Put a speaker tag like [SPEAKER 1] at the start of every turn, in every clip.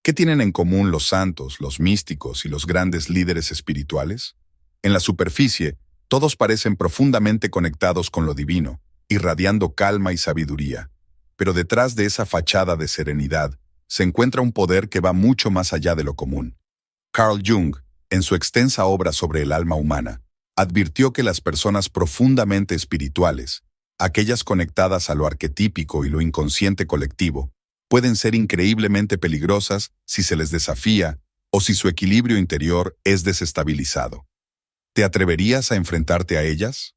[SPEAKER 1] ¿Qué tienen en común los santos, los místicos y los grandes líderes espirituales? En la superficie, todos parecen profundamente conectados con lo divino, irradiando calma y sabiduría. Pero detrás de esa fachada de serenidad, se encuentra un poder que va mucho más allá de lo común. Carl Jung, en su extensa obra sobre el alma humana, advirtió que las personas profundamente espirituales, aquellas conectadas a lo arquetípico y lo inconsciente colectivo, pueden ser increíblemente peligrosas si se les desafía o si su equilibrio interior es desestabilizado. ¿Te atreverías a enfrentarte a ellas?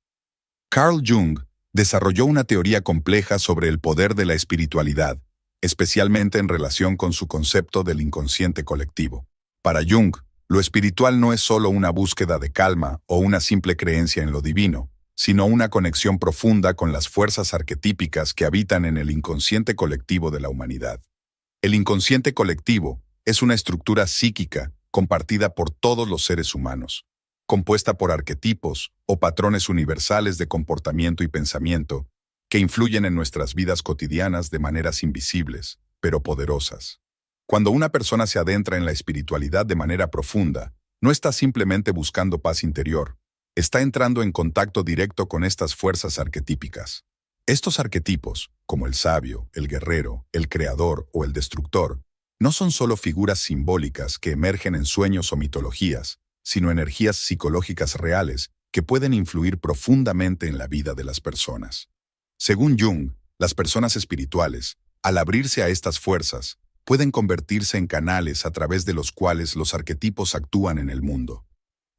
[SPEAKER 1] Carl Jung desarrolló una teoría compleja sobre el poder de la espiritualidad, especialmente en relación con su concepto del inconsciente colectivo. Para Jung, lo espiritual no es solo una búsqueda de calma o una simple creencia en lo divino, sino una conexión profunda con las fuerzas arquetípicas que habitan en el inconsciente colectivo de la humanidad. El inconsciente colectivo es una estructura psíquica compartida por todos los seres humanos, compuesta por arquetipos o patrones universales de comportamiento y pensamiento que influyen en nuestras vidas cotidianas de maneras invisibles, pero poderosas. Cuando una persona se adentra en la espiritualidad de manera profunda, no está simplemente buscando paz interior, está entrando en contacto directo con estas fuerzas arquetípicas. Estos arquetipos, como el sabio, el guerrero, el creador o el destructor, no son solo figuras simbólicas que emergen en sueños o mitologías, sino energías psicológicas reales que pueden influir profundamente en la vida de las personas. Según Jung, las personas espirituales, al abrirse a estas fuerzas, pueden convertirse en canales a través de los cuales los arquetipos actúan en el mundo.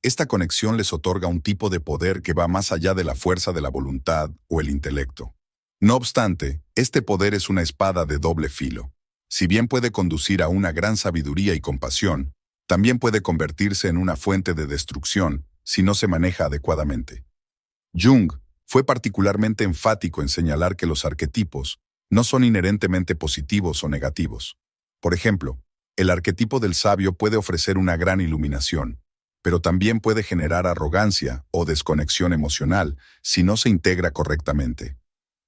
[SPEAKER 1] Esta conexión les otorga un tipo de poder que va más allá de la fuerza de la voluntad o el intelecto. No obstante, este poder es una espada de doble filo. Si bien puede conducir a una gran sabiduría y compasión, también puede convertirse en una fuente de destrucción si no se maneja adecuadamente. Jung fue particularmente enfático en señalar que los arquetipos no son inherentemente positivos o negativos. Por ejemplo, el arquetipo del sabio puede ofrecer una gran iluminación, pero también puede generar arrogancia o desconexión emocional si no se integra correctamente.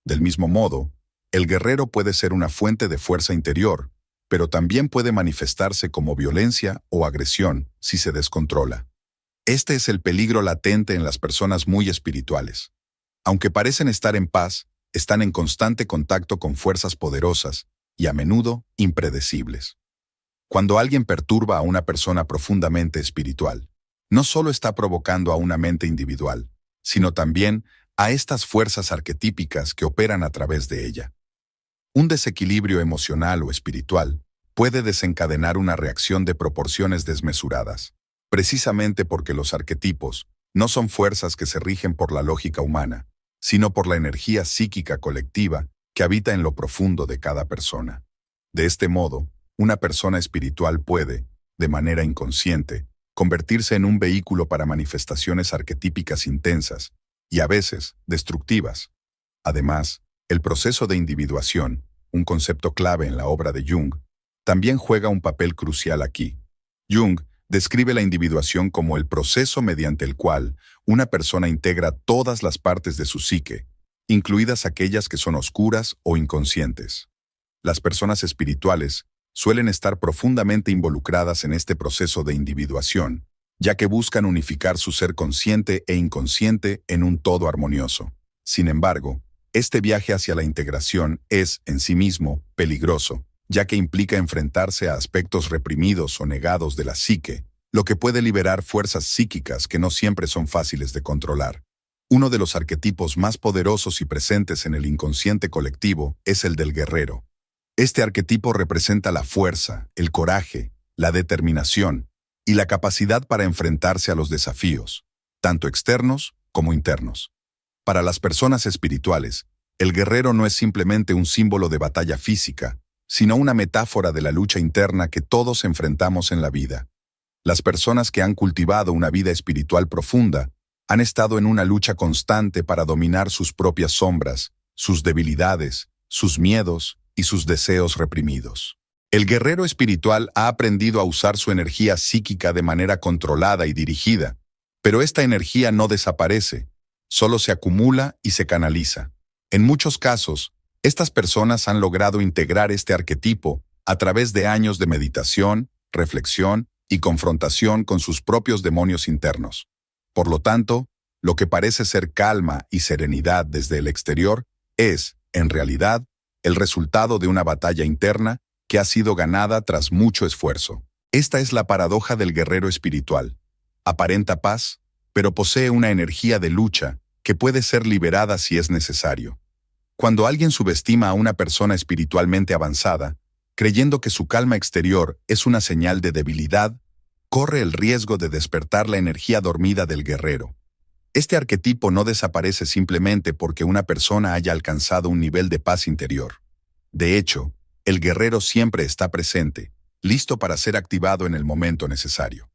[SPEAKER 1] Del mismo modo, el guerrero puede ser una fuente de fuerza interior, pero también puede manifestarse como violencia o agresión si se descontrola. Este es el peligro latente en las personas muy espirituales. Aunque parecen estar en paz, están en constante contacto con fuerzas poderosas y a menudo impredecibles. Cuando alguien perturba a una persona profundamente espiritual, no solo está provocando a una mente individual, sino también a estas fuerzas arquetípicas que operan a través de ella. Un desequilibrio emocional o espiritual puede desencadenar una reacción de proporciones desmesuradas, precisamente porque los arquetipos no son fuerzas que se rigen por la lógica humana, sino por la energía psíquica colectiva que habita en lo profundo de cada persona. De este modo, una persona espiritual puede, de manera inconsciente, convertirse en un vehículo para manifestaciones arquetípicas intensas y a veces destructivas. Además, el proceso de individuación, un concepto clave en la obra de Jung, también juega un papel crucial aquí. Jung describe la individuación como el proceso mediante el cual una persona integra todas las partes de su psique, incluidas aquellas que son oscuras o inconscientes. Las personas espirituales suelen estar profundamente involucradas en este proceso de individuación, ya que buscan unificar su ser consciente e inconsciente en un todo armonioso. Sin embargo, este viaje hacia la integración es, en sí mismo, peligroso, ya que implica enfrentarse a aspectos reprimidos o negados de la psique, lo que puede liberar fuerzas psíquicas que no siempre son fáciles de controlar. Uno de los arquetipos más poderosos y presentes en el inconsciente colectivo es el del guerrero. Este arquetipo representa la fuerza, el coraje, la determinación y la capacidad para enfrentarse a los desafíos, tanto externos como internos. Para las personas espirituales, el guerrero no es simplemente un símbolo de batalla física, sino una metáfora de la lucha interna que todos enfrentamos en la vida. Las personas que han cultivado una vida espiritual profunda han estado en una lucha constante para dominar sus propias sombras, sus debilidades, sus miedos y sus deseos reprimidos. El guerrero espiritual ha aprendido a usar su energía psíquica de manera controlada y dirigida, pero esta energía no desaparece, solo se acumula y se canaliza. En muchos casos, estas personas han logrado integrar este arquetipo a través de años de meditación, reflexión y confrontación con sus propios demonios internos. Por lo tanto, lo que parece ser calma y serenidad desde el exterior es, en realidad, el resultado de una batalla interna que ha sido ganada tras mucho esfuerzo. Esta es la paradoja del guerrero espiritual. Aparenta paz, pero posee una energía de lucha que puede ser liberada si es necesario. Cuando alguien subestima a una persona espiritualmente avanzada, creyendo que su calma exterior es una señal de debilidad, corre el riesgo de despertar la energía dormida del guerrero. Este arquetipo no desaparece simplemente porque una persona haya alcanzado un nivel de paz interior. De hecho, el guerrero siempre está presente, listo para ser activado en el momento necesario.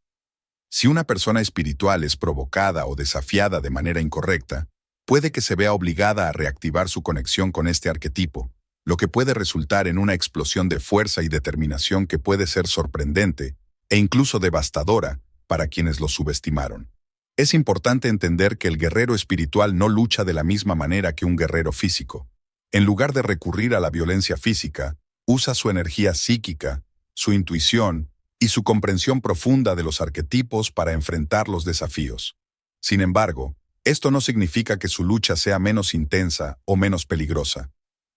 [SPEAKER 1] Si una persona espiritual es provocada o desafiada de manera incorrecta, puede que se vea obligada a reactivar su conexión con este arquetipo, lo que puede resultar en una explosión de fuerza y determinación que puede ser sorprendente e incluso devastadora para quienes lo subestimaron. Es importante entender que el guerrero espiritual no lucha de la misma manera que un guerrero físico. En lugar de recurrir a la violencia física, usa su energía psíquica, su intuición y su comprensión profunda de los arquetipos para enfrentar los desafíos. Sin embargo, esto no significa que su lucha sea menos intensa o menos peligrosa.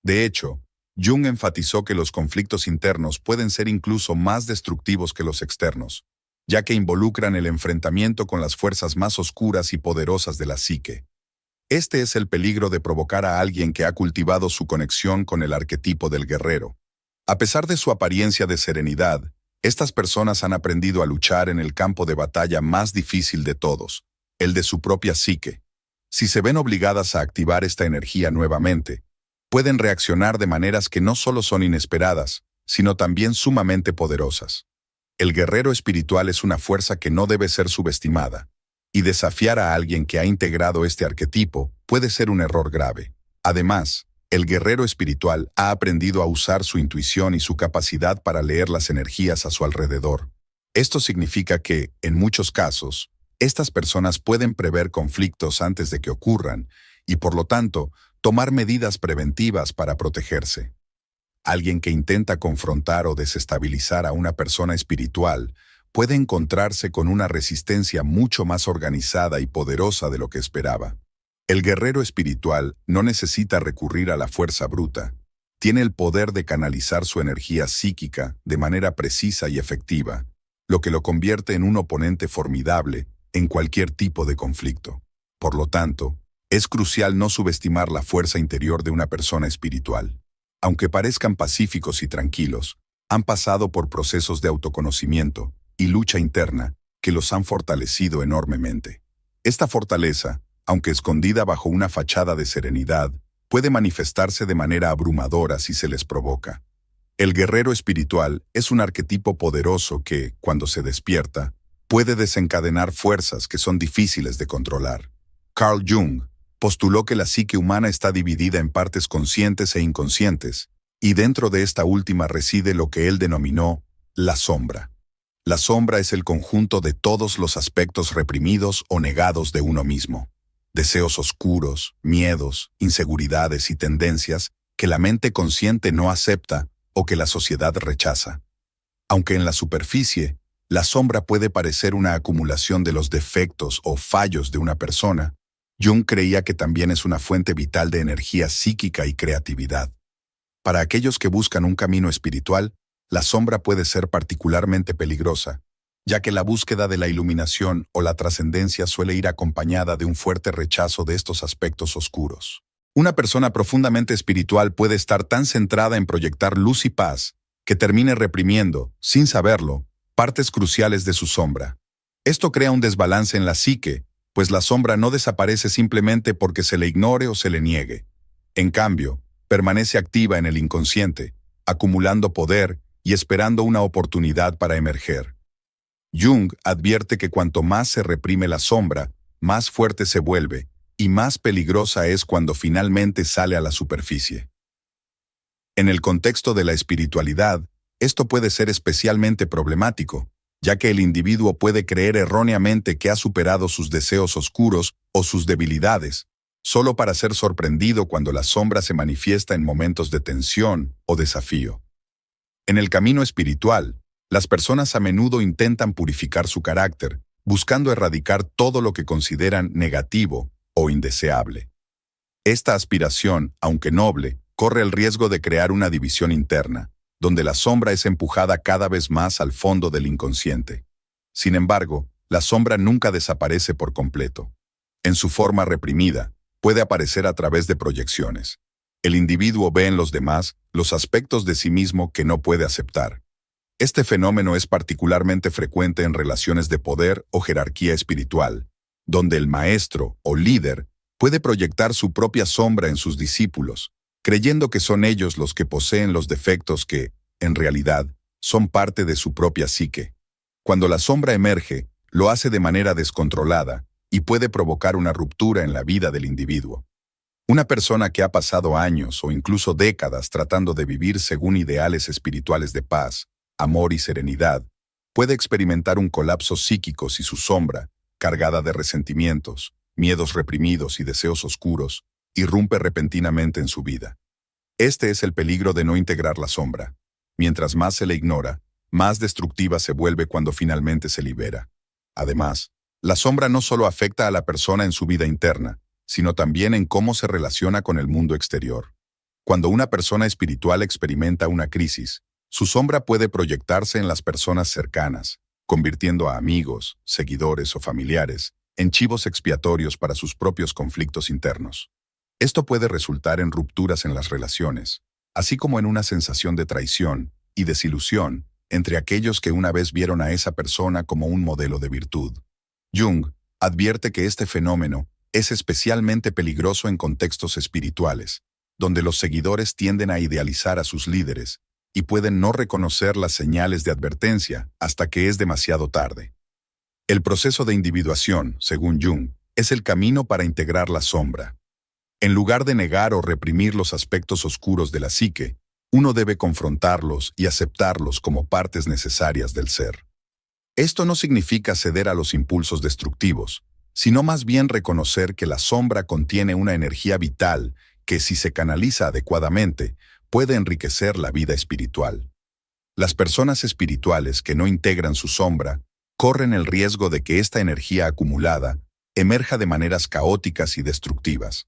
[SPEAKER 1] De hecho, Jung enfatizó que los conflictos internos pueden ser incluso más destructivos que los externos, ya que involucran el enfrentamiento con las fuerzas más oscuras y poderosas de la psique. Este es el peligro de provocar a alguien que ha cultivado su conexión con el arquetipo del guerrero. A pesar de su apariencia de serenidad, estas personas han aprendido a luchar en el campo de batalla más difícil de todos, el de su propia psique. Si se ven obligadas a activar esta energía nuevamente, pueden reaccionar de maneras que no solo son inesperadas, sino también sumamente poderosas. El guerrero espiritual es una fuerza que no debe ser subestimada, y desafiar a alguien que ha integrado este arquetipo puede ser un error grave. Además, el guerrero espiritual ha aprendido a usar su intuición y su capacidad para leer las energías a su alrededor. Esto significa que, en muchos casos, estas personas pueden prever conflictos antes de que ocurran y, por lo tanto, tomar medidas preventivas para protegerse. Alguien que intenta confrontar o desestabilizar a una persona espiritual puede encontrarse con una resistencia mucho más organizada y poderosa de lo que esperaba. El guerrero espiritual no necesita recurrir a la fuerza bruta. Tiene el poder de canalizar su energía psíquica de manera precisa y efectiva, lo que lo convierte en un oponente formidable en cualquier tipo de conflicto. Por lo tanto, es crucial no subestimar la fuerza interior de una persona espiritual. Aunque parezcan pacíficos y tranquilos, han pasado por procesos de autoconocimiento y lucha interna que los han fortalecido enormemente. Esta fortaleza, aunque escondida bajo una fachada de serenidad, puede manifestarse de manera abrumadora si se les provoca. El guerrero espiritual es un arquetipo poderoso que, cuando se despierta, puede desencadenar fuerzas que son difíciles de controlar. Carl Jung postuló que la psique humana está dividida en partes conscientes e inconscientes, y dentro de esta última reside lo que él denominó la sombra. La sombra es el conjunto de todos los aspectos reprimidos o negados de uno mismo. Deseos oscuros, miedos, inseguridades y tendencias que la mente consciente no acepta o que la sociedad rechaza. Aunque en la superficie, la sombra puede parecer una acumulación de los defectos o fallos de una persona, Jung creía que también es una fuente vital de energía psíquica y creatividad. Para aquellos que buscan un camino espiritual, la sombra puede ser particularmente peligrosa, ya que la búsqueda de la iluminación o la trascendencia suele ir acompañada de un fuerte rechazo de estos aspectos oscuros. Una persona profundamente espiritual puede estar tan centrada en proyectar luz y paz que termine reprimiendo, sin saberlo, partes cruciales de su sombra. Esto crea un desbalance en la psique, pues la sombra no desaparece simplemente porque se le ignore o se le niegue. En cambio, permanece activa en el inconsciente, acumulando poder y esperando una oportunidad para emerger. Jung advierte que cuanto más se reprime la sombra, más fuerte se vuelve, y más peligrosa es cuando finalmente sale a la superficie. En el contexto de la espiritualidad, esto puede ser especialmente problemático, ya que el individuo puede creer erróneamente que ha superado sus deseos oscuros o sus debilidades, solo para ser sorprendido cuando la sombra se manifiesta en momentos de tensión o desafío. En el camino espiritual, las personas a menudo intentan purificar su carácter, buscando erradicar todo lo que consideran negativo o indeseable. Esta aspiración, aunque noble, corre el riesgo de crear una división interna, donde la sombra es empujada cada vez más al fondo del inconsciente. Sin embargo, la sombra nunca desaparece por completo. En su forma reprimida, puede aparecer a través de proyecciones. El individuo ve en los demás los aspectos de sí mismo que no puede aceptar. Este fenómeno es particularmente frecuente en relaciones de poder o jerarquía espiritual, donde el maestro o líder puede proyectar su propia sombra en sus discípulos, creyendo que son ellos los que poseen los defectos que, en realidad, son parte de su propia psique. Cuando la sombra emerge, lo hace de manera descontrolada y puede provocar una ruptura en la vida del individuo. Una persona que ha pasado años o incluso décadas tratando de vivir según ideales espirituales de paz, amor y serenidad, puede experimentar un colapso psíquico si su sombra, cargada de resentimientos, miedos reprimidos y deseos oscuros, irrumpe repentinamente en su vida. Este es el peligro de no integrar la sombra. Mientras más se le ignora, más destructiva se vuelve cuando finalmente se libera. Además, la sombra no solo afecta a la persona en su vida interna, sino también en cómo se relaciona con el mundo exterior. Cuando una persona espiritual experimenta una crisis, su sombra puede proyectarse en las personas cercanas, convirtiendo a amigos, seguidores o familiares en chivos expiatorios para sus propios conflictos internos. Esto puede resultar en rupturas en las relaciones, así como en una sensación de traición y desilusión entre aquellos que una vez vieron a esa persona como un modelo de virtud. Jung advierte que este fenómeno es especialmente peligroso en contextos espirituales, donde los seguidores tienden a idealizar a sus líderes y pueden no reconocer las señales de advertencia hasta que es demasiado tarde. El proceso de individuación, según Jung, es el camino para integrar la sombra. En lugar de negar o reprimir los aspectos oscuros de la psique, uno debe confrontarlos y aceptarlos como partes necesarias del ser. Esto no significa ceder a los impulsos destructivos, sino más bien reconocer que la sombra contiene una energía vital que, si se canaliza adecuadamente, puede enriquecer la vida espiritual. Las personas espirituales que no integran su sombra corren el riesgo de que esta energía acumulada emerja de maneras caóticas y destructivas.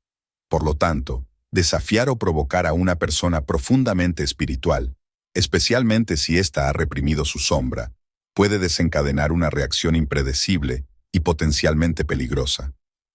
[SPEAKER 1] Por lo tanto, desafiar o provocar a una persona profundamente espiritual, especialmente si ésta ha reprimido su sombra, puede desencadenar una reacción impredecible y potencialmente peligrosa.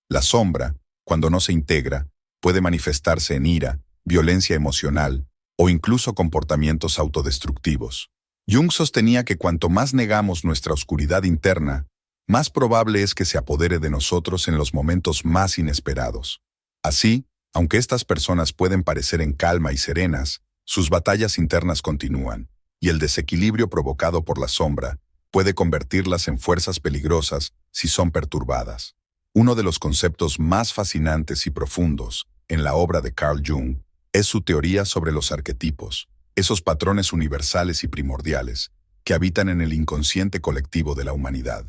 [SPEAKER 1] La sombra, cuando no se integra, puede manifestarse en ira, violencia emocional o incluso comportamientos autodestructivos. Jung sostenía que cuanto más negamos nuestra oscuridad interna, más probable es que se apodere de nosotros en los momentos más inesperados. Así, aunque estas personas pueden parecer en calma y serenas, sus batallas internas continúan, y el desequilibrio provocado por la sombra puede convertirlas en fuerzas peligrosas si son perturbadas. Uno de los conceptos más fascinantes y profundos en la obra de Carl Jung es su teoría sobre los arquetipos, esos patrones universales y primordiales que habitan en el inconsciente colectivo de la humanidad.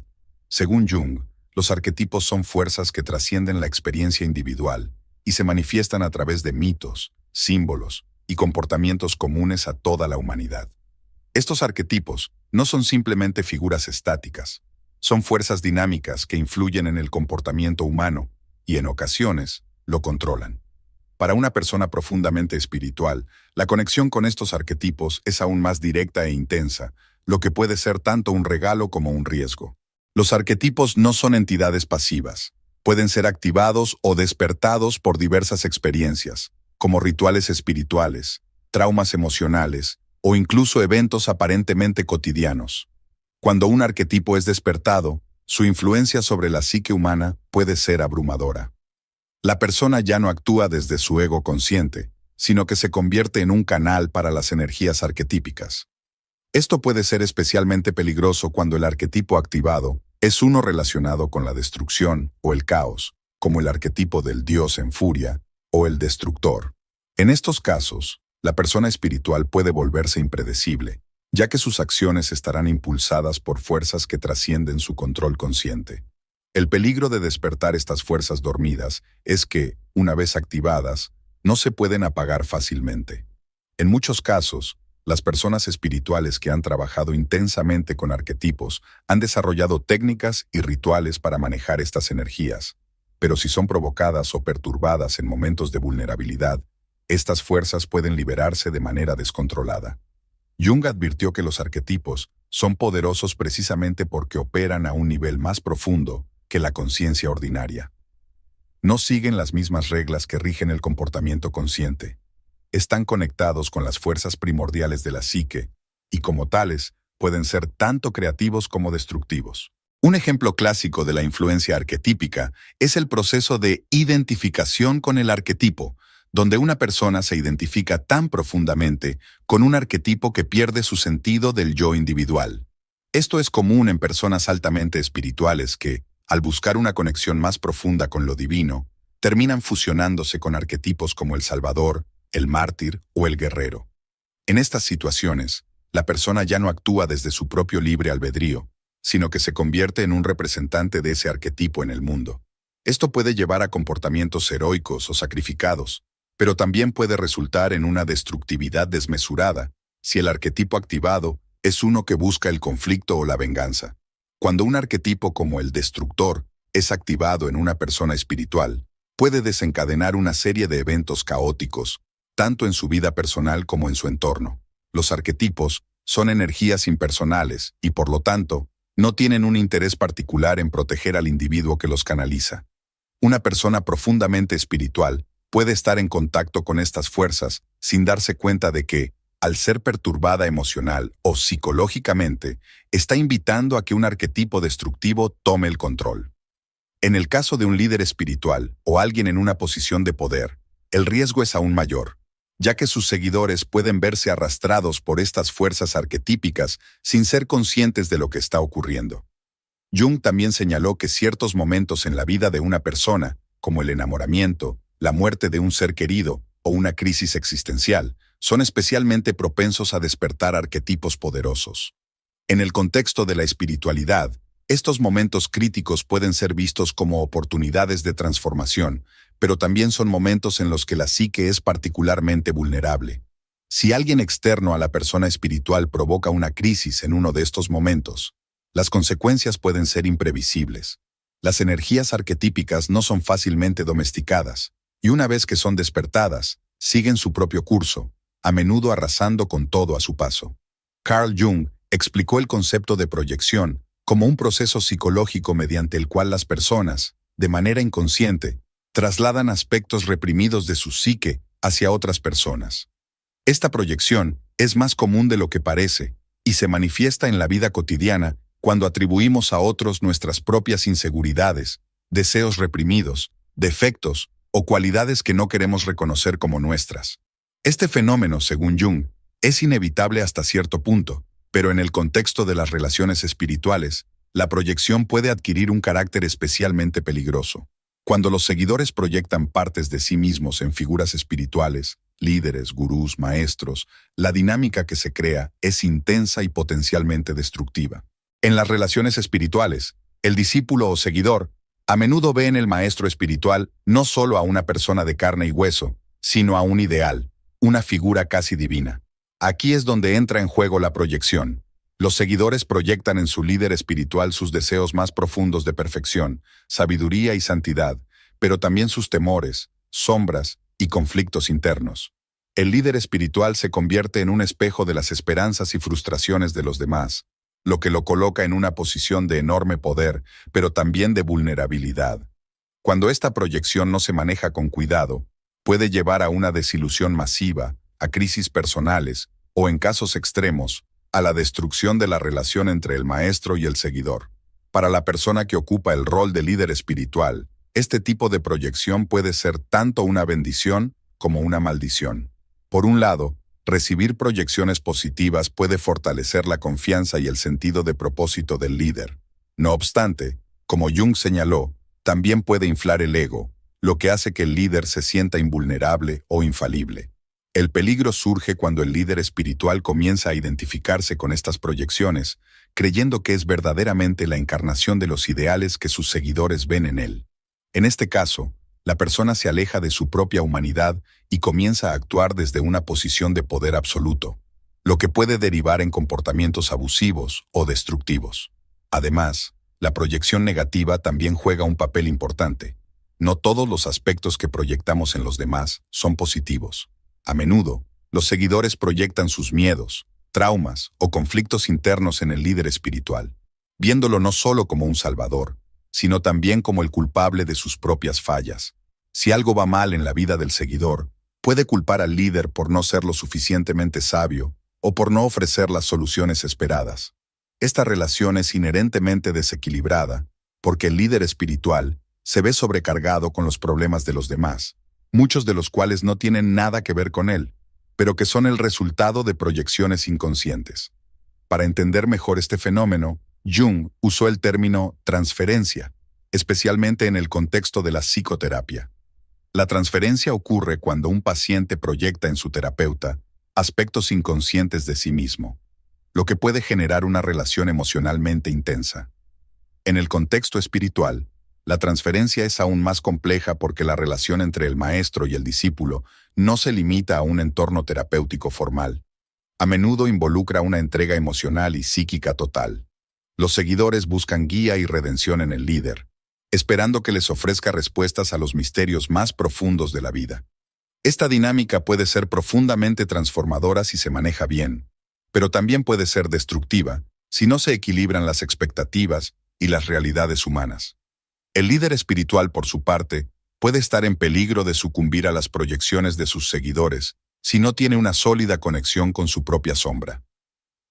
[SPEAKER 1] Según Jung, los arquetipos son fuerzas que trascienden la experiencia individual y se manifiestan a través de mitos, símbolos y comportamientos comunes a toda la humanidad. Estos arquetipos no son simplemente figuras estáticas, son fuerzas dinámicas que influyen en el comportamiento humano y, en ocasiones, lo controlan. Para una persona profundamente espiritual, la conexión con estos arquetipos es aún más directa e intensa, lo que puede ser tanto un regalo como un riesgo. Los arquetipos no son entidades pasivas. Pueden ser activados o despertados por diversas experiencias, como rituales espirituales, traumas emocionales o incluso eventos aparentemente cotidianos. Cuando un arquetipo es despertado, su influencia sobre la psique humana puede ser abrumadora. La persona ya no actúa desde su ego consciente, sino que se convierte en un canal para las energías arquetípicas. Esto puede ser especialmente peligroso cuando el arquetipo activado es uno relacionado con la destrucción o el caos, como el arquetipo del dios en furia o el destructor. En estos casos, la persona espiritual puede volverse impredecible, ya que sus acciones estarán impulsadas por fuerzas que trascienden su control consciente. El peligro de despertar estas fuerzas dormidas es que, una vez activadas, no se pueden apagar fácilmente. En muchos casos, Las personas espirituales que han trabajado intensamente con arquetipos han desarrollado técnicas y rituales para manejar estas energías, pero si son provocadas o perturbadas en momentos de vulnerabilidad, estas fuerzas pueden liberarse de manera descontrolada. Jung advirtió que los arquetipos son poderosos precisamente porque operan a un nivel más profundo que la conciencia ordinaria. No siguen las mismas reglas que rigen el comportamiento consciente. Están conectados con las fuerzas primordiales de la psique y, como tales, pueden ser tanto creativos como destructivos. Un ejemplo clásico de la influencia arquetípica es el proceso de identificación con el arquetipo, donde una persona se identifica tan profundamente con un arquetipo que pierde su sentido del yo individual. Esto es común en personas altamente espirituales que, al buscar una conexión más profunda con lo divino, terminan fusionándose con arquetipos como el Salvador, el mártir o el guerrero. En estas situaciones, la persona ya no actúa desde su propio libre albedrío, sino que se convierte en un representante de ese arquetipo en el mundo. Esto puede llevar a comportamientos heroicos o sacrificados, pero también puede resultar en una destructividad desmesurada si el arquetipo activado es uno que busca el conflicto o la venganza. Cuando un arquetipo como el destructor es activado en una persona espiritual, puede desencadenar una serie de eventos caóticos, tanto en su vida personal como en su entorno. Los arquetipos son energías impersonales y, por lo tanto, no tienen un interés particular en proteger al individuo que los canaliza. Una persona profundamente espiritual puede estar en contacto con estas fuerzas sin darse cuenta de que, al ser perturbada emocional o psicológicamente, está invitando a que un arquetipo destructivo tome el control. En el caso de un líder espiritual o alguien en una posición de poder, el riesgo es aún mayor, ya que sus seguidores pueden verse arrastrados por estas fuerzas arquetípicas sin ser conscientes de lo que está ocurriendo. Jung también señaló que ciertos momentos en la vida de una persona, como el enamoramiento, la muerte de un ser querido o una crisis existencial, son especialmente propensos a despertar arquetipos poderosos. En el contexto de la espiritualidad, estos momentos críticos pueden ser vistos como oportunidades de transformación, pero también son momentos en los que la psique es particularmente vulnerable. Si alguien externo a la persona espiritual provoca una crisis en uno de estos momentos, las consecuencias pueden ser imprevisibles. Las energías arquetípicas no son fácilmente domesticadas, y una vez que son despertadas, siguen su propio curso, a menudo arrasando con todo a su paso. Carl Jung explicó el concepto de proyección como un proceso psicológico mediante el cual las personas, de manera inconsciente, trasladan aspectos reprimidos de su psique hacia otras personas. Esta proyección es más común de lo que parece y se manifiesta en la vida cotidiana cuando atribuimos a otros nuestras propias inseguridades, deseos reprimidos, defectos o cualidades que no queremos reconocer como nuestras. Este fenómeno, según Jung, es inevitable hasta cierto punto, pero en el contexto de las relaciones espirituales, la proyección puede adquirir un carácter especialmente peligroso. Cuando los seguidores proyectan partes de sí mismos en figuras espirituales, líderes, gurús, maestros, la dinámica que se crea es intensa y potencialmente destructiva. En las relaciones espirituales, el discípulo o seguidor a menudo ve en el maestro espiritual no solo a una persona de carne y hueso, sino a un ideal, una figura casi divina. Aquí es donde entra en juego la proyección. Los seguidores proyectan en su líder espiritual sus deseos más profundos de perfección, sabiduría y santidad, pero también sus temores, sombras y conflictos internos. El líder espiritual se convierte en un espejo de las esperanzas y frustraciones de los demás, lo que lo coloca en una posición de enorme poder, pero también de vulnerabilidad. Cuando esta proyección no se maneja con cuidado, puede llevar a una desilusión masiva, a crisis personales o, en casos extremos, a la destrucción de la relación entre el maestro y el seguidor. Para la persona que ocupa el rol de líder espiritual, este tipo de proyección puede ser tanto una bendición como una maldición. Por un lado, recibir proyecciones positivas puede fortalecer la confianza y el sentido de propósito del líder. No obstante, como Jung señaló, también puede inflar el ego, lo que hace que el líder se sienta invulnerable o infalible. El peligro surge cuando el líder espiritual comienza a identificarse con estas proyecciones, creyendo que es verdaderamente la encarnación de los ideales que sus seguidores ven en él. En este caso, la persona se aleja de su propia humanidad y comienza a actuar desde una posición de poder absoluto. lo que puede derivar en comportamientos abusivos o destructivos. Además, la proyección negativa también juega un papel importante. No todos los aspectos que proyectamos en los demás son positivos. A menudo, los seguidores proyectan sus miedos, traumas o conflictos internos en el líder espiritual, viéndolo no solo como un salvador, sino también como el culpable de sus propias fallas. Si algo va mal en la vida del seguidor, puede culpar al líder por no ser lo suficientemente sabio o por no ofrecer las soluciones esperadas. Esta relación es inherentemente desequilibrada porque el líder espiritual se ve sobrecargado con los problemas de los demás, muchos de los cuales no tienen nada que ver con él, pero que son el resultado de proyecciones inconscientes. Para entender mejor este fenómeno, Jung usó el término transferencia, especialmente en el contexto de la psicoterapia. La transferencia ocurre cuando un paciente proyecta en su terapeuta aspectos inconscientes de sí mismo, lo que puede generar una relación emocionalmente intensa. En el contexto espiritual, la transferencia es aún más compleja porque la relación entre el maestro y el discípulo no se limita a un entorno terapéutico formal. A menudo involucra una entrega emocional y psíquica total. Los seguidores buscan guía y redención en el líder, esperando que les ofrezca respuestas a los misterios más profundos de la vida. Esta dinámica puede ser profundamente transformadora si se maneja bien, pero también puede ser destructiva si no se equilibran las expectativas y las realidades humanas. El líder espiritual, por su parte, puede estar en peligro de sucumbir a las proyecciones de sus seguidores si no tiene una sólida conexión con su propia sombra.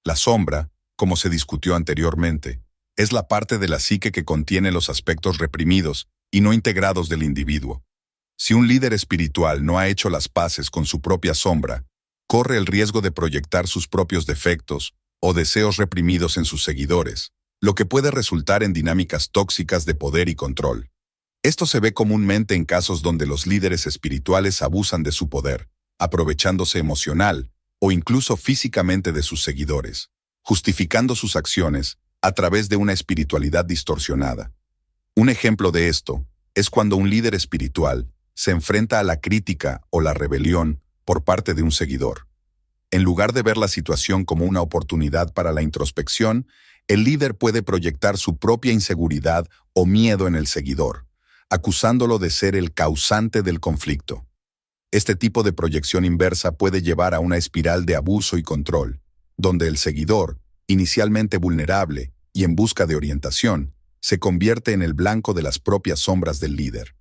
[SPEAKER 1] La sombra, como se discutió anteriormente, es la parte de la psique que contiene los aspectos reprimidos y no integrados del individuo. Si un líder espiritual no ha hecho las paces con su propia sombra, corre el riesgo de proyectar sus propios defectos o deseos reprimidos en sus seguidores, lo que puede resultar en dinámicas tóxicas de poder y control. Esto se ve comúnmente en casos donde los líderes espirituales abusan de su poder, aprovechándose emocional o incluso físicamente de sus seguidores, justificando sus acciones a través de una espiritualidad distorsionada. Un ejemplo de esto es cuando un líder espiritual se enfrenta a la crítica o la rebelión por parte de un seguidor. En lugar de ver la situación como una oportunidad para la introspección, el líder puede proyectar su propia inseguridad o miedo en el seguidor, acusándolo de ser el causante del conflicto. Este tipo de proyección inversa puede llevar a una espiral de abuso y control, donde el seguidor, inicialmente vulnerable y en busca de orientación, se convierte en el blanco de las propias sombras del líder.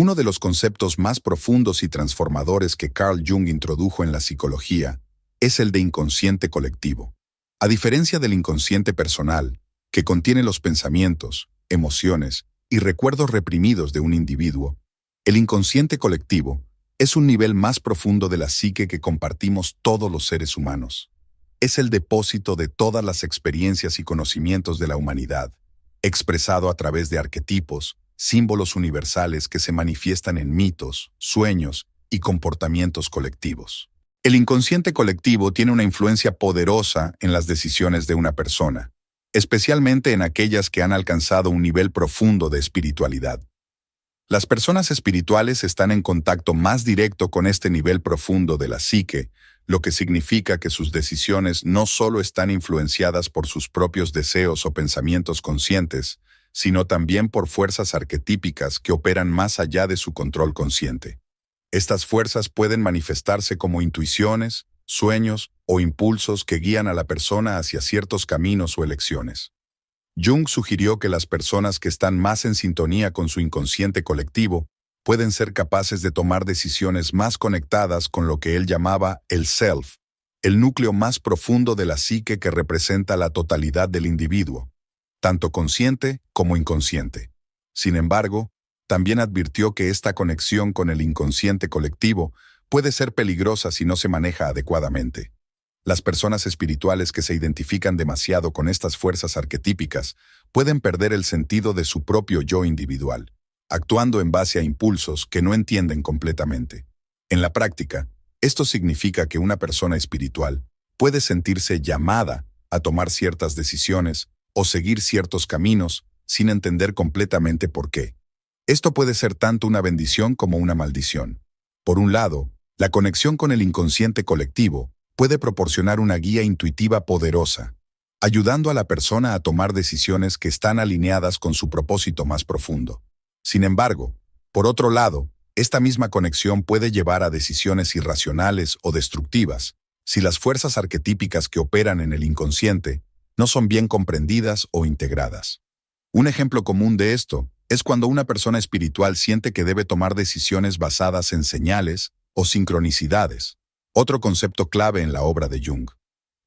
[SPEAKER 1] Uno de los conceptos más profundos y transformadores que Carl Jung introdujo en la psicología es el de inconsciente colectivo. A diferencia del inconsciente personal, que contiene los pensamientos, emociones y recuerdos reprimidos de un individuo, el inconsciente colectivo es un nivel más profundo de la psique que compartimos todos los seres humanos. Es el depósito de todas las experiencias y conocimientos de la humanidad, expresado a través de arquetipos, símbolos universales que se manifiestan en mitos, sueños y comportamientos colectivos. El inconsciente colectivo tiene una influencia poderosa en las decisiones de una persona, especialmente en aquellas que han alcanzado un nivel profundo de espiritualidad. Las personas espirituales están en contacto más directo con este nivel profundo de la psique, lo que significa que sus decisiones no solo están influenciadas por sus propios deseos o pensamientos conscientes, sino también por fuerzas arquetípicas que operan más allá de su control consciente. Estas fuerzas pueden manifestarse como intuiciones, sueños o impulsos que guían a la persona hacia ciertos caminos o elecciones. Jung sugirió que las personas que están más en sintonía con su inconsciente colectivo pueden ser capaces de tomar decisiones más conectadas con lo que él llamaba el self, el núcleo más profundo de la psique que representa la totalidad del individuo, tanto consciente como inconsciente. Sin embargo, también advirtió que esta conexión con el inconsciente colectivo puede ser peligrosa si no se maneja adecuadamente. Las personas espirituales que se identifican demasiado con estas fuerzas arquetípicas pueden perder el sentido de su propio yo individual, actuando en base a impulsos que no entienden completamente. En la práctica, esto significa que una persona espiritual puede sentirse llamada a tomar ciertas decisiones o seguir ciertos caminos sin entender completamente por qué. Esto puede ser tanto una bendición como una maldición. Por un lado, la conexión con el inconsciente colectivo puede proporcionar una guía intuitiva poderosa, ayudando a la persona a tomar decisiones que están alineadas con su propósito más profundo. Sin embargo, por otro lado, esta misma conexión puede llevar a decisiones irracionales o destructivas si las fuerzas arquetípicas que operan en el inconsciente no son bien comprendidas o integradas. Un ejemplo común de esto es cuando una persona espiritual siente que debe tomar decisiones basadas en señales o sincronicidades, otro concepto clave en la obra de Jung.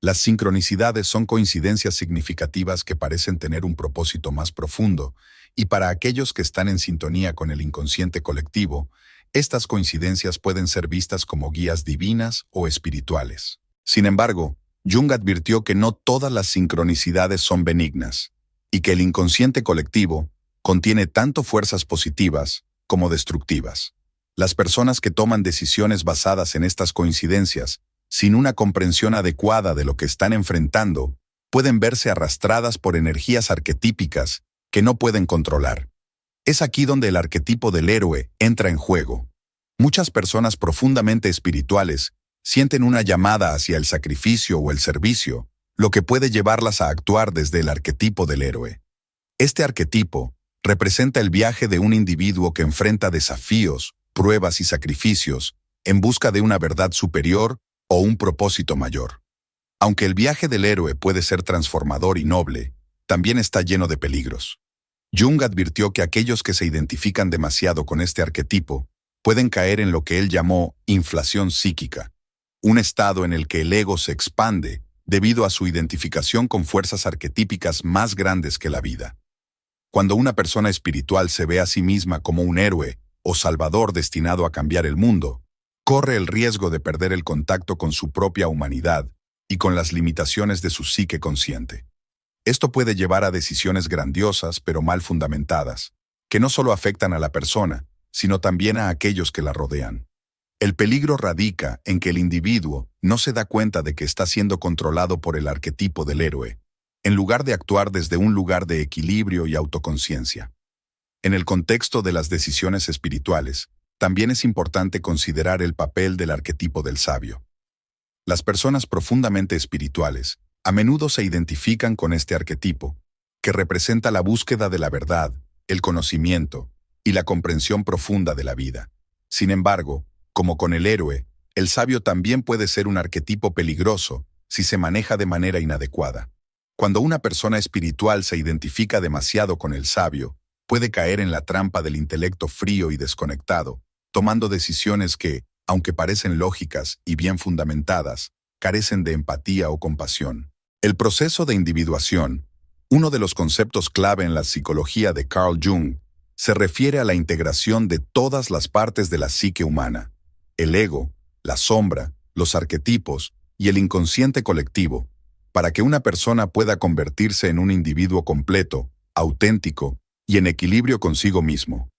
[SPEAKER 1] Las sincronicidades son coincidencias significativas que parecen tener un propósito más profundo, y para aquellos que están en sintonía con el inconsciente colectivo, estas coincidencias pueden ser vistas como guías divinas o espirituales. Sin embargo, Jung advirtió que no todas las sincronicidades son benignas, y que el inconsciente colectivo contiene tanto fuerzas positivas como destructivas. Las personas que toman decisiones basadas en estas coincidencias, sin una comprensión adecuada de lo que están enfrentando, pueden verse arrastradas por energías arquetípicas que no pueden controlar. Es aquí donde el arquetipo del héroe entra en juego. Muchas personas profundamente espirituales sienten una llamada hacia el sacrificio o el servicio, lo que puede llevarlas a actuar desde el arquetipo del héroe. Este arquetipo representa el viaje de un individuo que enfrenta desafíos, pruebas y sacrificios en busca de una verdad superior o un propósito mayor. Aunque el viaje del héroe puede ser transformador y noble, también está lleno de peligros. Jung advirtió que aquellos que se identifican demasiado con este arquetipo pueden caer en lo que él llamó inflación psíquica, un estado en el que el ego se expande debido a su identificación con fuerzas arquetípicas más grandes que la vida. Cuando una persona espiritual se ve a sí misma como un héroe o salvador destinado a cambiar el mundo, corre el riesgo de perder el contacto con su propia humanidad y con las limitaciones de su psique consciente. Esto puede llevar a decisiones grandiosas pero mal fundamentadas, que no solo afectan a la persona, sino también a aquellos que la rodean. El peligro radica en que el individuo no se da cuenta de que está siendo controlado por el arquetipo del héroe, en lugar de actuar desde un lugar de equilibrio y autoconciencia. En el contexto de las decisiones espirituales, también es importante considerar el papel del arquetipo del sabio. Las personas profundamente espirituales a menudo se identifican con este arquetipo, que representa la búsqueda de la verdad, el conocimiento y la comprensión profunda de la vida. Sin embargo, como con el héroe, el sabio también puede ser un arquetipo peligroso si se maneja de manera inadecuada. Cuando una persona espiritual se identifica demasiado con el sabio, puede caer en la trampa del intelecto frío y desconectado, tomando decisiones que, aunque parecen lógicas y bien fundamentadas, carecen de empatía o compasión. El proceso de individuación, uno de los conceptos clave en la psicología de Carl Jung, se refiere a la integración de todas las partes de la psique humana: el ego, la sombra, los arquetipos y el inconsciente colectivo, para que una persona pueda convertirse en un individuo completo, auténtico y en equilibrio consigo mismo.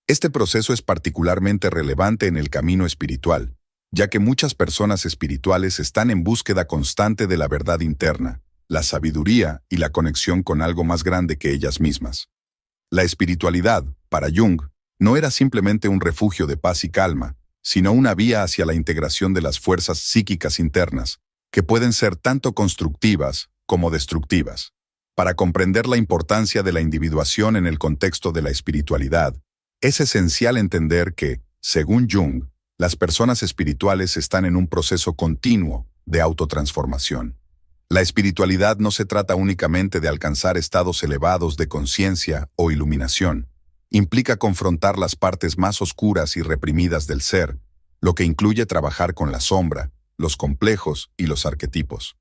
[SPEAKER 1] Este proceso es particularmente relevante en el camino espiritual, ya que muchas personas espirituales están en búsqueda constante de la verdad interna, la sabiduría y la conexión con algo más grande que ellas mismas. La espiritualidad, para Jung, no era simplemente un refugio de paz y calma, sino una vía hacia la integración de las fuerzas psíquicas internas, que pueden ser tanto constructivas como destructivas. Para comprender la importancia de la individuación en el contexto de la espiritualidad, es esencial entender que, según Jung, las personas espirituales están en un proceso continuo de autotransformación. La espiritualidad no se trata únicamente de alcanzar estados elevados de conciencia o iluminación. Implica confrontar las partes más oscuras y reprimidas del ser, lo que incluye trabajar con la sombra, los complejos y los arquetipos.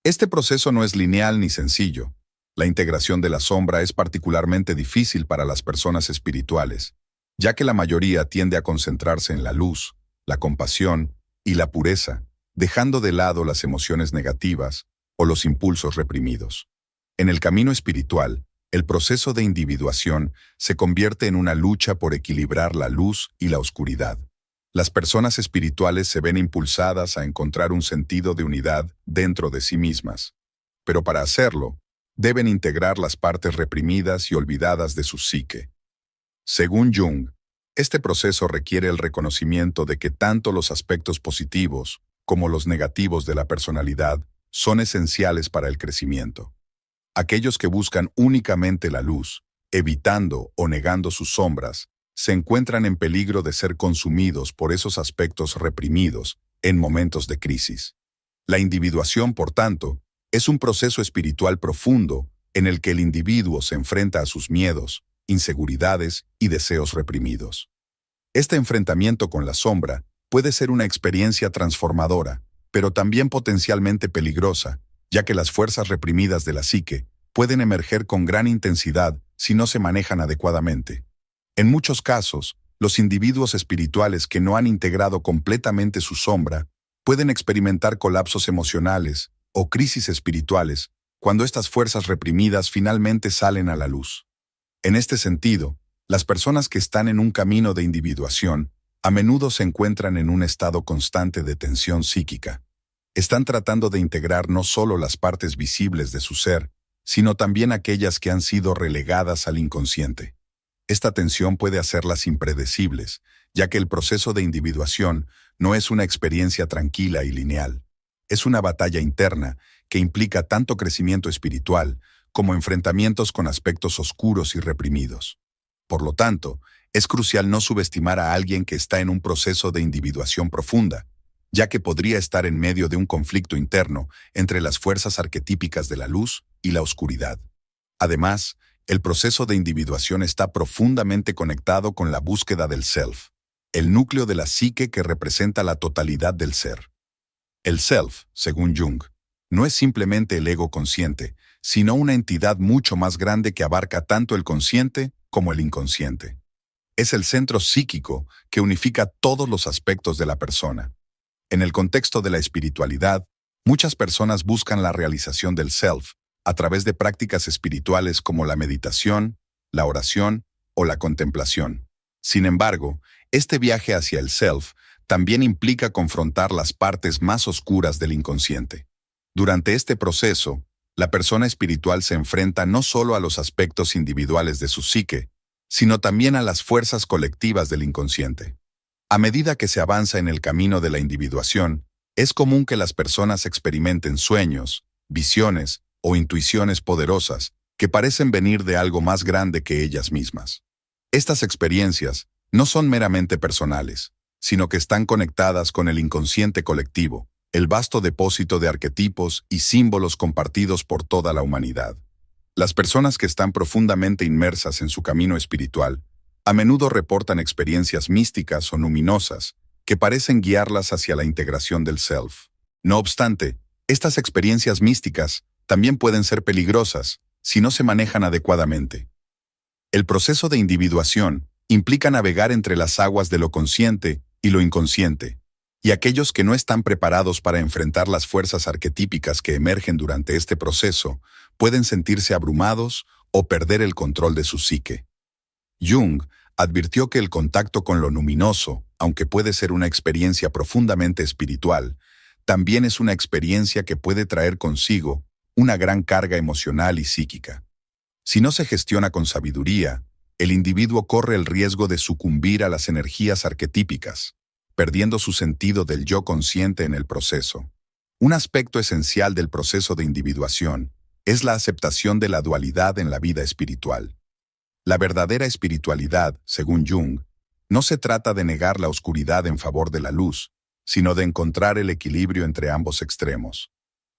[SPEAKER 1] Este proceso no es lineal ni sencillo. La integración de la sombra es particularmente difícil para las personas espirituales, ya que la mayoría tiende a concentrarse en la luz, la compasión y la pureza, dejando de lado las emociones negativas o los impulsos reprimidos. En el camino espiritual, el proceso de individuación se convierte en una lucha por equilibrar la luz y la oscuridad. Las personas espirituales se ven impulsadas a encontrar un sentido de unidad dentro de sí mismas, pero para hacerlo, deben integrar las partes reprimidas y olvidadas de su psique. Según Jung, este proceso requiere el reconocimiento de que tanto los aspectos positivos como los negativos de la personalidad, son esenciales para el crecimiento. Aquellos que buscan únicamente la luz, evitando o negando sus sombras, se encuentran en peligro de ser consumidos por esos aspectos reprimidos en momentos de crisis. La individuación, por tanto, es un proceso espiritual profundo en el que el individuo se enfrenta a sus miedos, inseguridades y deseos reprimidos. Este enfrentamiento con la sombra puede ser una experiencia transformadora, pero también potencialmente peligrosa, ya que las fuerzas reprimidas de la psique pueden emerger con gran intensidad si no se manejan adecuadamente. En muchos casos, los individuos espirituales que no han integrado completamente su sombra pueden experimentar colapsos emocionales o crisis espirituales cuando estas fuerzas reprimidas finalmente salen a la luz. En este sentido, las personas que están en un camino de individuación a menudo se encuentran en un estado constante de tensión psíquica. Están tratando de integrar no solo las partes visibles de su ser, sino también aquellas que han sido relegadas al inconsciente. Esta tensión puede hacerlas impredecibles, ya que el proceso de individuación no es una experiencia tranquila y lineal. Es una batalla interna que implica tanto crecimiento espiritual como enfrentamientos con aspectos oscuros y reprimidos. Por lo tanto, es crucial no subestimar a alguien que está en un proceso de individuación profunda, ya que podría estar en medio de un conflicto interno entre las fuerzas arquetípicas de la luz y la oscuridad. Además, el proceso de individuación está profundamente conectado con la búsqueda del self, el núcleo de la psique que representa la totalidad del ser. El self, según Jung, no es simplemente el ego consciente, sino una entidad mucho más grande que abarca tanto el consciente como el inconsciente. Es el centro psíquico que unifica todos los aspectos de la persona. En el contexto de la espiritualidad, muchas personas buscan la realización del self a través de prácticas espirituales como la meditación, la oración o la contemplación. Sin embargo, este viaje hacia el self también implica confrontar las partes más oscuras del inconsciente. Durante este proceso, la persona espiritual se enfrenta no solo a los aspectos individuales de su psique, sino también a las fuerzas colectivas del inconsciente. A medida que se avanza en el camino de la individuación, es común que las personas experimenten sueños, visiones o intuiciones poderosas que parecen venir de algo más grande que ellas mismas. Estas experiencias no son meramente personales, sino que están conectadas con el inconsciente colectivo, el vasto depósito de arquetipos y símbolos compartidos por toda la humanidad. Las personas que están profundamente inmersas en su camino espiritual a menudo reportan experiencias místicas o luminosas que parecen guiarlas hacia la integración del self. No obstante, estas experiencias místicas también pueden ser peligrosas si no se manejan adecuadamente. El proceso de individuación implica navegar entre las aguas de lo consciente y lo inconsciente, y aquellos que no están preparados para enfrentar las fuerzas arquetípicas que emergen durante este proceso pueden sentirse abrumados o perder el control de su psique. Jung advirtió que el contacto con lo luminoso, aunque puede ser una experiencia profundamente espiritual, también es una experiencia que puede traer consigo una gran carga emocional y psíquica. Si no se gestiona con sabiduría, el individuo corre el riesgo de sucumbir a las energías arquetípicas, perdiendo su sentido del yo consciente en el proceso. Un aspecto esencial del proceso de individuación es la aceptación de la dualidad en la vida espiritual. La verdadera espiritualidad, según Jung, no se trata de negar la oscuridad en favor de la luz, sino de encontrar el equilibrio entre ambos extremos.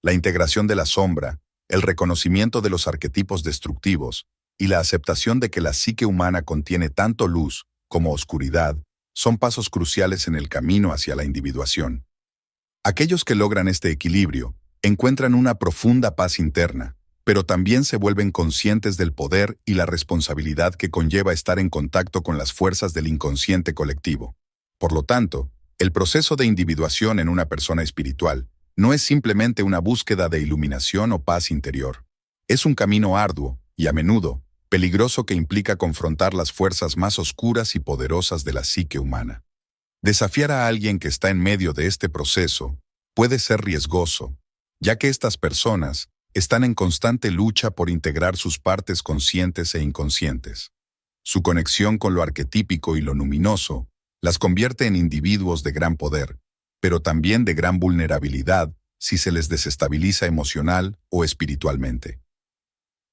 [SPEAKER 1] La integración de la sombra, el reconocimiento de los arquetipos destructivos y la aceptación de que la psique humana contiene tanto luz como oscuridad son pasos cruciales en el camino hacia la individuación. Aquellos que logran este equilibrio encuentran una profunda paz interna, pero también se vuelven conscientes del poder y la responsabilidad que conlleva estar en contacto con las fuerzas del inconsciente colectivo. Por lo tanto, el proceso de individuación en una persona espiritual no es simplemente una búsqueda de iluminación o paz interior. Es un camino arduo y, a menudo, peligroso que implica confrontar las fuerzas más oscuras y poderosas de la psique humana. Desafiar a alguien que está en medio de este proceso puede ser riesgoso, ya que estas personas están en constante lucha por integrar sus partes conscientes e inconscientes. Su conexión con lo arquetípico y lo luminoso las convierte en individuos de gran poder, pero también de gran vulnerabilidad si se les desestabiliza emocional o espiritualmente.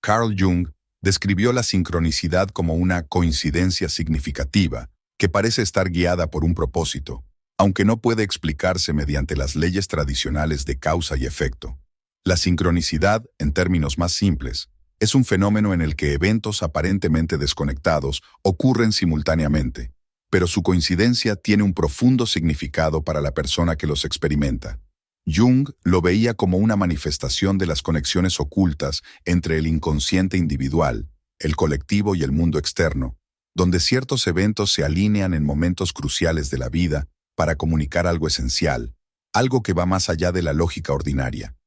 [SPEAKER 1] Carl Jung describió la sincronicidad como una coincidencia significativa que parece estar guiada por un propósito, aunque no puede explicarse mediante las leyes tradicionales de causa y efecto. La sincronicidad, en términos más simples, es un fenómeno en el que eventos aparentemente desconectados ocurren simultáneamente, pero su coincidencia tiene un profundo significado para la persona que los experimenta. Jung lo veía como una manifestación de las conexiones ocultas entre el inconsciente individual, el colectivo y el mundo externo, donde ciertos eventos se alinean en momentos cruciales de la vida para comunicar algo esencial, algo que va más allá de la lógica ordinaria.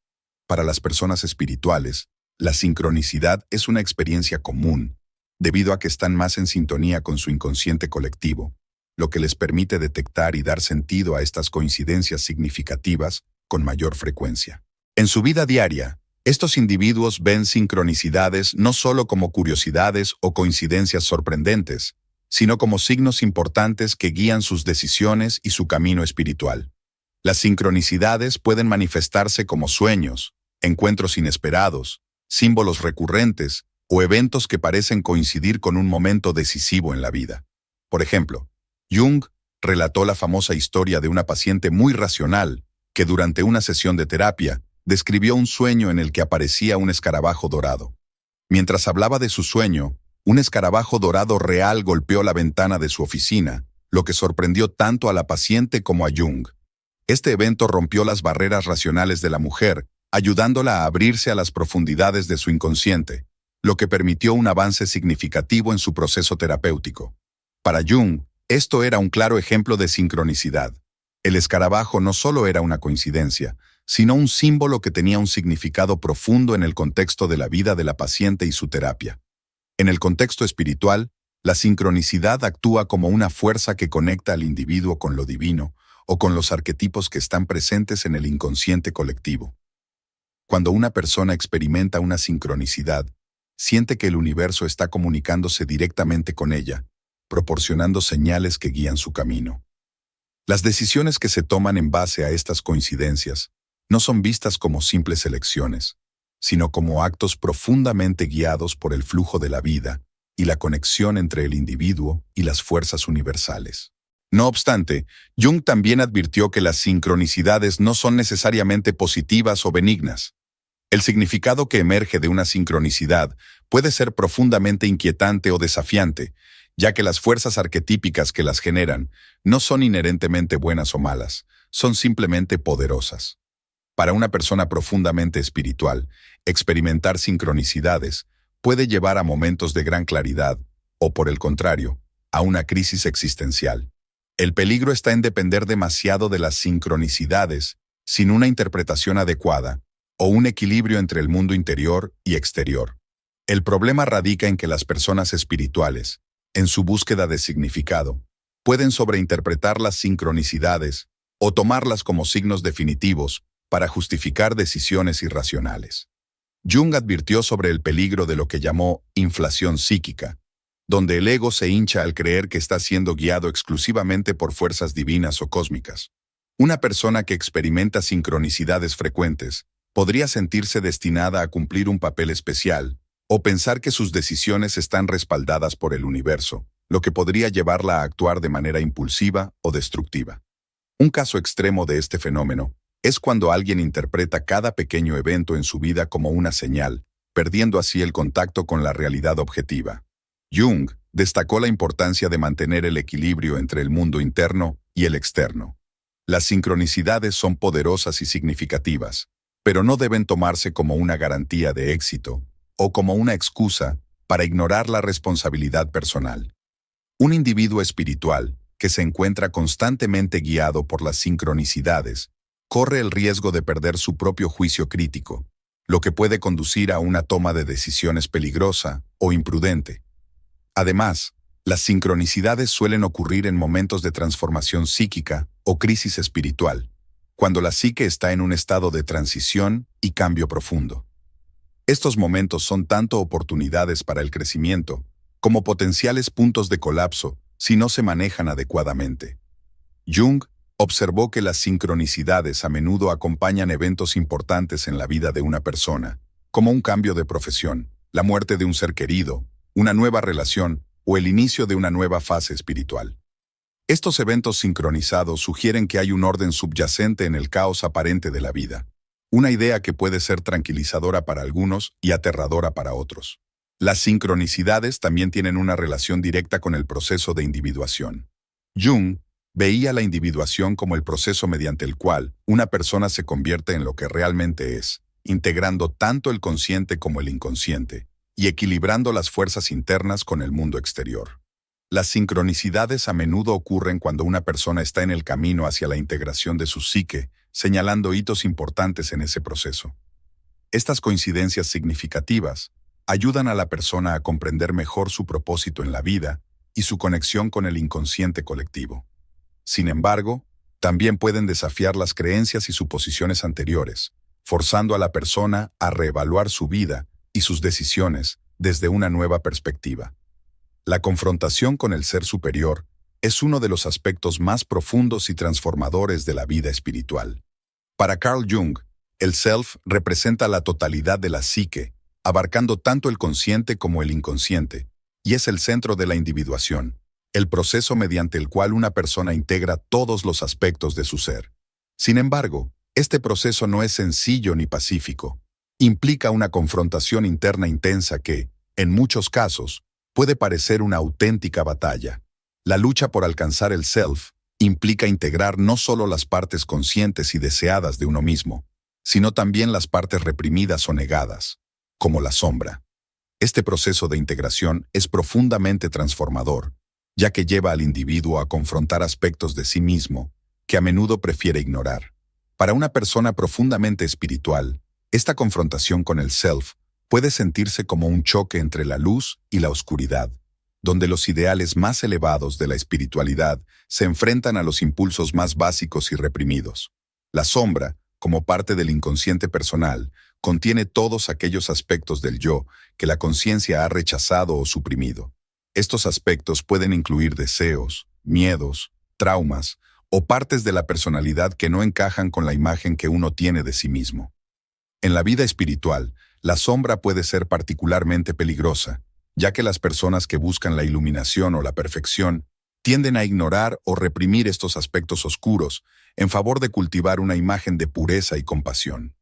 [SPEAKER 1] Para las personas espirituales, la sincronicidad es una experiencia común, debido a que están más en sintonía con su inconsciente colectivo, lo que les permite detectar y dar sentido a estas coincidencias significativas con mayor frecuencia. En su vida diaria, estos individuos ven sincronicidades no solo como curiosidades o coincidencias sorprendentes, sino como signos importantes que guían sus decisiones y su camino espiritual. Las sincronicidades pueden manifestarse como sueños, encuentros inesperados, símbolos recurrentes o eventos que parecen coincidir con un momento decisivo en la vida. Por ejemplo, Jung relató la famosa historia de una paciente muy racional que durante una sesión de terapia describió un sueño en el que aparecía un escarabajo dorado. Mientras hablaba de su sueño, un escarabajo dorado real golpeó la ventana de su oficina, lo que sorprendió tanto a la paciente como a Jung. Este evento rompió las barreras racionales de la mujer, ayudándola a abrirse a las profundidades de su inconsciente, lo que permitió un avance significativo en su proceso terapéutico. Para Jung, esto era un claro ejemplo de sincronicidad. El escarabajo no solo era una coincidencia, sino un símbolo que tenía un significado profundo en el contexto de la vida de la paciente y su terapia. En el contexto espiritual, la sincronicidad actúa como una fuerza que conecta al individuo con lo divino o con los arquetipos que están presentes en el inconsciente colectivo. Cuando una persona experimenta una sincronicidad, siente que el universo está comunicándose directamente con ella, proporcionando señales que guían su camino. Las decisiones que se toman en base a estas coincidencias no son vistas como simples elecciones, sino como actos profundamente guiados por el flujo de la vida y la conexión entre el individuo y las fuerzas universales. No obstante, Jung también advirtió que las sincronicidades no son necesariamente positivas o benignas. El significado que emerge de una sincronicidad puede ser profundamente inquietante o desafiante, ya que las fuerzas arquetípicas que las generan no son inherentemente buenas o malas, son simplemente poderosas. Para una persona profundamente espiritual, experimentar sincronicidades puede llevar a momentos de gran claridad, o por el contrario, a una crisis existencial. El peligro está en depender demasiado de las sincronicidades sin una interpretación adecuada o un equilibrio entre el mundo interior y exterior. El problema radica en que las personas espirituales, en su búsqueda de significado, pueden sobreinterpretar las sincronicidades o tomarlas como signos definitivos para justificar decisiones irracionales. Jung advirtió sobre el peligro de lo que llamó inflación psíquica, donde el ego se hincha al creer que está siendo guiado exclusivamente por fuerzas divinas o cósmicas. Una persona que experimenta sincronicidades frecuentes podría sentirse destinada a cumplir un papel especial o pensar que sus decisiones están respaldadas por el universo, lo que podría llevarla a actuar de manera impulsiva o destructiva. Un caso extremo de este fenómeno es cuando alguien interpreta cada pequeño evento en su vida como una señal, perdiendo así el contacto con la realidad objetiva. Jung destacó la importancia de mantener el equilibrio entre el mundo interno y el externo. Las sincronicidades son poderosas y significativas, pero no deben tomarse como una garantía de éxito o como una excusa para ignorar la responsabilidad personal. Un individuo espiritual que se encuentra constantemente guiado por las sincronicidades corre el riesgo de perder su propio juicio crítico, lo que puede conducir a una toma de decisiones peligrosa o imprudente. Además, las sincronicidades suelen ocurrir en momentos de transformación psíquica o crisis espiritual, cuando la psique está en un estado de transición y cambio profundo. Estos momentos son tanto oportunidades para el crecimiento como potenciales puntos de colapso si no se manejan adecuadamente. Jung observó que las sincronicidades a menudo acompañan eventos importantes en la vida de una persona, como un cambio de profesión, la muerte de un ser querido, una nueva relación o el inicio de una nueva fase espiritual. Estos eventos sincronizados sugieren que hay un orden subyacente en el caos aparente de la vida, una idea que puede ser tranquilizadora para algunos y aterradora para otros. Las sincronicidades también tienen una relación directa con el proceso de individuación. Jung veía la individuación como el proceso mediante el cual una persona se convierte en lo que realmente es, integrando tanto el consciente como el inconsciente, y equilibrando las fuerzas internas con el mundo exterior. Las sincronicidades a menudo ocurren cuando una persona está en el camino hacia la integración de su psique, señalando hitos importantes en ese proceso. Estas coincidencias significativas ayudan a la persona a comprender mejor su propósito en la vida y su conexión con el inconsciente colectivo. Sin embargo, también pueden desafiar las creencias y suposiciones anteriores, forzando a la persona a reevaluar su vida y sus decisiones desde una nueva perspectiva. La confrontación con el ser superior es uno de los aspectos más profundos y transformadores de la vida espiritual. Para Carl Jung, el self representa la totalidad de la psique, abarcando tanto el consciente como el inconsciente, y es el centro de la individuación, el proceso mediante el cual una persona integra todos los aspectos de su ser. Sin embargo, este proceso no es sencillo ni pacífico. Implica una confrontación interna intensa que, en muchos casos, puede parecer una auténtica batalla. La lucha por alcanzar el self implica integrar no solo las partes conscientes y deseadas de uno mismo, sino también las partes reprimidas o negadas, como la sombra. Este proceso de integración es profundamente transformador, ya que lleva al individuo a confrontar aspectos de sí mismo que a menudo prefiere ignorar. Para una persona profundamente espiritual, esta confrontación con el self puede sentirse como un choque entre la luz y la oscuridad, donde los ideales más elevados de la espiritualidad se enfrentan a los impulsos más básicos y reprimidos. La sombra, como parte del inconsciente personal, contiene todos aquellos aspectos del yo que la conciencia ha rechazado o suprimido. Estos aspectos pueden incluir deseos, miedos, traumas o partes de la personalidad que no encajan con la imagen que uno tiene de sí mismo. En la vida espiritual, la sombra puede ser particularmente peligrosa, ya que las personas que buscan la iluminación o la perfección tienden a ignorar o reprimir estos aspectos oscuros en favor de cultivar una imagen de pureza y compasión.